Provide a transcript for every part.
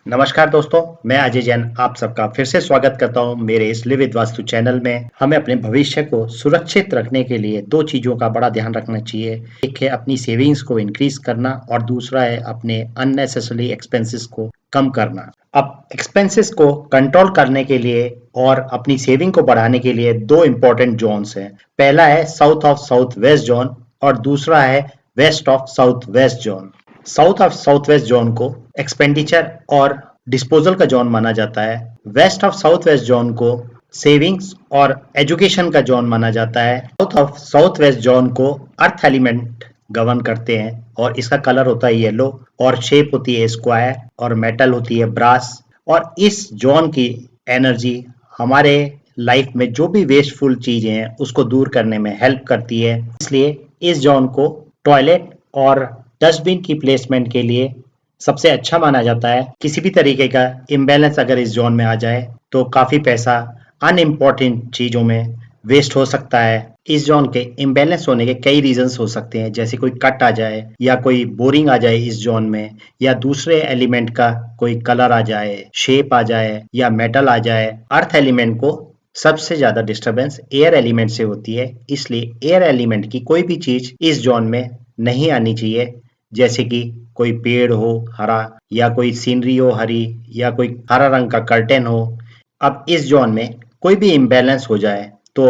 नमस्कार दोस्तों, मैं अजय जैन आप सबका फिर से स्वागत करता हूं मेरे इस लिव विद वास्तु चैनल में। हमें अपने भविष्य को सुरक्षित रखने के लिए दो चीजों का बड़ा ध्यान रखना चाहिए। एक है अपनी सेविंग्स को इंक्रीज करना और दूसरा है अपने अननेसेसरी एक्सपेंसेस को कम करना। अब एक्सपेंसेस को कंट्रोल करने के लिए और अपनी सेविंग को बढ़ाने के लिए दो इंपॉर्टेंट जोन्स हैं। पहला है south of south west zone और दूसरा है west of south west zone. South of south west zone को एक्सपेंडिचर और डिस्पोजल का जोन माना जाता है। West of south west zone को सेविंग्स और एजुकेशन का जोन माना जाता है। South of south west zone को अर्थ एलिमेंट गवर्न करते हैं और इसका कलर होता है येलो और शेप होती है स्क्वायर और मेटल होती है ब्रास। और इस जोन की एनर्जी हमारे लाइफ में जो भी वेस्टफुल चीजें हैं उसको दूर करने में हेल्प करती है। इसलिए इस जोन को टॉयलेट और डस्टबिन की प्लेसमेंट के लिए सबसे अच्छा माना जाता है। किसी भी तरीके का इम्बैलेंस अगर इस जोन में आ जाए तो काफी पैसा अनइम्पॉर्टेंट चीजों में वेस्ट हो सकता है। इस जोन के इम्बैलेंस होने के कई रीजंस हो सकते हैं, जैसे कोई कट आ जाए या कोई बोरिंग आ जाए इस जोन में, या दूसरे एलिमेंट का कोई कलर आ जाए, शेप आ जाए या मेटल आ जाए। अर्थ एलिमेंट को सबसे ज्यादा डिस्टरबेंस एयर एलिमेंट से होती है, इसलिए एयर एलिमेंट की कोई भी चीज इस जोन में नहीं आनी चाहिए, जैसे कि कोई पेड़ हो हरा या कोई सीनरी हो हरी या कोई हरा रंग का कर्टेन हो। अब इस जोन में कोई भी इम्बैलेंस हो जाए तो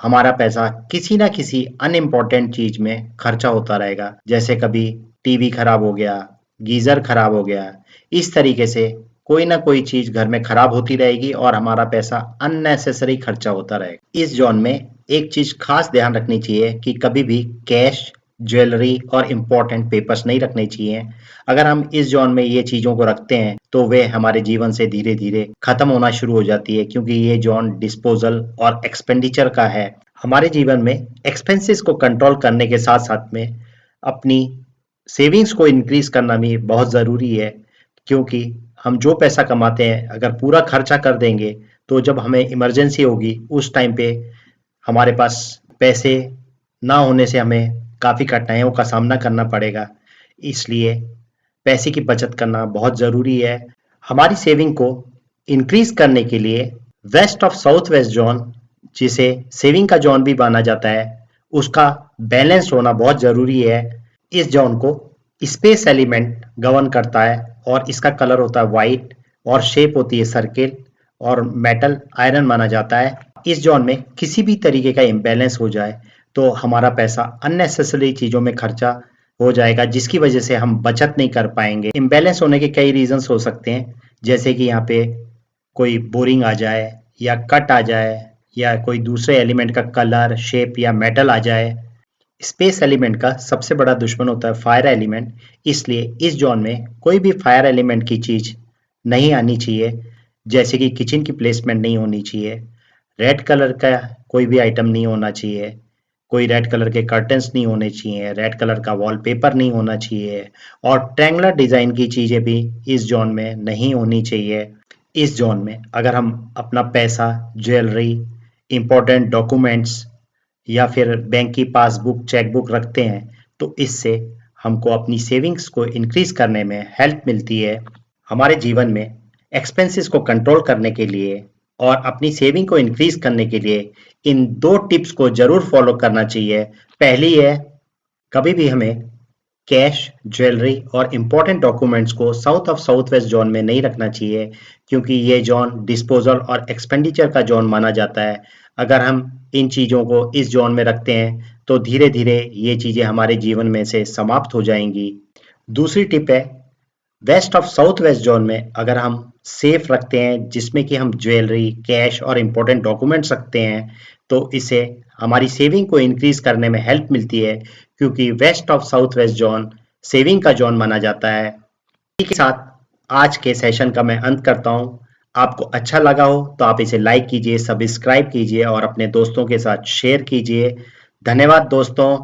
हमारा पैसा किसी ना किसी अनइम्पॉर्टेंट चीज में खर्चा होता रहेगा, जैसे कभी टीवी खराब हो गया, गीजर खराब हो गया। इस तरीके से कोई ना कोई चीज घर में खराब होती रहेगी और हमारा पैसा अननेसेसरी खर्चा होता रहेगा। इस जोन में एक चीज खास ध्यान रखनी चाहिए कि कभी भी कैश, ज्वेलरी और इम्पोर्टेंट पेपर्स नहीं रखने चाहिए। अगर हम इस जोन में ये चीजों को रखते हैं तो वे हमारे जीवन से धीरे धीरे खत्म होना शुरू हो जाती है, क्योंकि ये जोन डिस्पोजल और एक्सपेंडिचर का है। हमारे जीवन में एक्सपेंसेस को कंट्रोल करने के साथ साथ में अपनी सेविंग्स को इंक्रीज करना भी बहुत जरूरी है, क्योंकि हम जो पैसा कमाते हैं अगर पूरा खर्चा कर देंगे तो जब हमें इमरजेंसी होगी उस टाइम पे हमारे पास पैसे ना होने से हमें काफ़ी कठिनाइयों का सामना करना पड़ेगा। इसलिए पैसे की बचत करना बहुत ज़रूरी है। हमारी सेविंग को इंक्रीज करने के लिए west of south west zone, जिसे सेविंग का जोन भी माना जाता है, उसका बैलेंस होना बहुत ज़रूरी है। इस जोन को स्पेस एलिमेंट गवर्न करता है और इसका कलर होता है वाइट और शेप होती है सर्किल और मेटल आयरन माना जाता है। इस जोन में किसी भी तरीके का इम्बैलेंस हो जाए तो हमारा पैसा अननेसेसरी चीजों में खर्चा हो जाएगा, जिसकी वजह से हम बचत नहीं कर पाएंगे। इम्बैलेंस होने के कई रीजंस हो सकते हैं, जैसे कि यहाँ पे कोई बोरिंग आ जाए या कट आ जाए या कोई दूसरे एलिमेंट का कलर, शेप या मेटल आ जाए। स्पेस एलिमेंट का सबसे बड़ा दुश्मन होता है फायर एलिमेंट, इसलिए इस जोन में कोई भी फायर एलिमेंट की चीज नहीं आनी चाहिए, जैसे कि किचन की प्लेसमेंट नहीं होनी चाहिए, रेड कलर का कोई भी आइटम नहीं होना चाहिए, कोई रेड कलर के कर्टन्स नहीं होने चाहिए, रेड कलर का वॉलपेपर नहीं होना चाहिए और ट्रायंगुलर डिजाइन की चीजें भी इस जोन में नहीं होनी चाहिए। इस जोन में अगर हम अपना पैसा, ज्वेलरी, इंपॉर्टेंट डॉक्यूमेंट्स या फिर बैंक की पासबुक, चेकबुक रखते हैं तो इससे हमको अपनी सेविंग्स को इंक्रीज करने में हेल्प मिलती है। हमारे जीवन में एक्सपेंसेस को कंट्रोल करने के लिए और अपनी सेविंग को इंक्रीज करने के लिए इन दो टिप्स को जरूर फॉलो करना चाहिए। पहली है, कभी भी हमें कैश, ज्वेलरी और इम्पोर्टेंट डॉक्यूमेंट्स को south of south west zone में नहीं रखना चाहिए, क्योंकि ये जोन डिस्पोजल और एक्सपेंडिचर का जोन माना जाता है। अगर हम इन चीज़ों को इस जोन में रखते हैं तो धीरे धीरे ये चीज़ें हमारे जीवन में से समाप्त हो जाएंगी। दूसरी टिप है, west of south west zone में अगर हम सेफ रखते हैं, जिसमें कि हम ज्वेलरी, कैश और इम्पोर्टेंट डॉक्यूमेंट्स रखते हैं, तो इससे हमारी सेविंग को इंक्रीज करने में हेल्प मिलती है, क्योंकि west of south west zone saving का जोन माना जाता है। इसी के साथ आज के सेशन का मैं अंत करता हूँ। आपको अच्छा लगा हो तो आप इसे लाइक कीजिए, सब्सक्राइब कीजिए और अपने दोस्तों के साथ शेयर कीजिए। धन्यवाद दोस्तों।